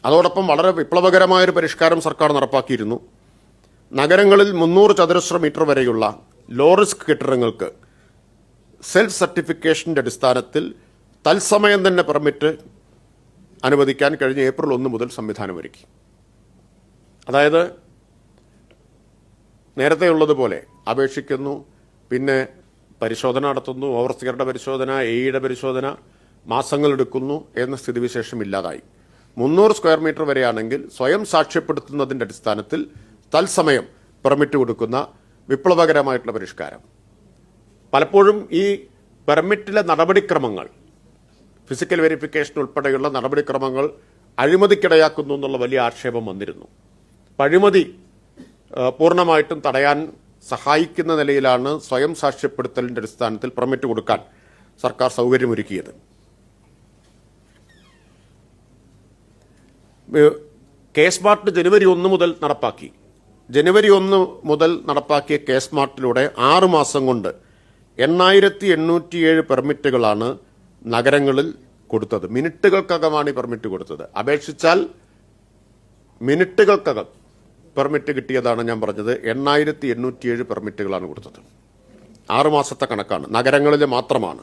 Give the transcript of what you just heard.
അതോടൊപ്പം വളരെ വിപ്ലവകരമായൊരു പരിഷ്കാരം സർക്കാർ നടപ്പാക്കിയിരുന്നു. നഗരങ്ങളിൽ 300 ചതുരശ്ര മീറ്റർ വരെയുള്ള ലോ റിസ്ക് കെട്ടിടങ്ങൾക്ക് സെൽഫ് സർട്ടിഫിക്കേഷൻ്റെ അടിസ്ഥാനത്തിൽ തത്സമയം തന്നെ പെർമിറ്റ് അനുവദിക്കാൻ കഴിഞ്ഞ ഏപ്രിൽ 1 മുതൽ സംവിധാനമൊരുക്കി. അതായത് നേരത്തെയുള്ളതുപോലെ അപേക്ഷിക്കുന്നു, പിന്നെ പരിശോധന നടത്തുന്നു, ഓവർസിയറുടെ പരിശോധന, എയുടെ പരിശോധന, മാസങ്ങളെടുക്കുന്നു എന്ന സ്ഥിതിവിശേഷം ഇല്ലാതായി. 300 സ്ക്വയർ മീറ്റർ വരെയാണെങ്കിൽ സ്വയം സാക്ഷ്യപ്പെടുത്തുന്നതിൻ്റെ അടിസ്ഥാനത്തിൽ തത്സമയം പെർമിറ്റ് കൊടുക്കുന്ന വിപ്ലവകരമായിട്ടുള്ള പരിഷ്കാരം. പലപ്പോഴും ഈ പെർമിറ്റിലെ നടപടിക്രമങ്ങൾ, ഫിസിക്കൽ വെരിഫിക്കേഷൻ ഉൾപ്പെടെയുള്ള നടപടിക്രമങ്ങൾ അഴിമതിക്കിടയാക്കുന്നു എന്നുള്ള വലിയ ആക്ഷേപം വന്നിരുന്നു. അഴിമതി പൂർണ്ണമായിട്ടും തടയാൻ സഹായിക്കുന്ന നിലയിലാണ് സ്വയം സാക്ഷ്യപ്പെടുത്തലിൻ്റെ അടിസ്ഥാനത്തിൽ പെർമിറ്റ് കൊടുക്കാൻ സർക്കാർ സൗകര്യമൊരുക്കിയത്. കെ സ്മാർട്ട് ജനുവരി 1 മുതൽ നടപ്പാക്കി. ജനുവരി 1 മുതൽ നടപ്പാക്കിയ കെ സ്മാർട്ടിലൂടെ 6 മാസം കൊണ്ട് 8,807 പെർമിറ്റുകളാണ് നഗരങ്ങളിൽ കൊടുത്തത്. മിനിറ്റുകൾക്കകമാണ് ഈ പെർമിറ്റ് കൊടുത്തത്. അപേക്ഷിച്ചാൽ മിനിറ്റുകൾക്കകം പെർമിറ്റ് കിട്ടിയതാണ് ഞാൻ പറഞ്ഞത്. 8,807 പെർമിറ്റുകളാണ് കൊടുത്തത്. 6 മാസത്തെ കണക്കാണ്, നഗരങ്ങളിൽ മാത്രമാണ്.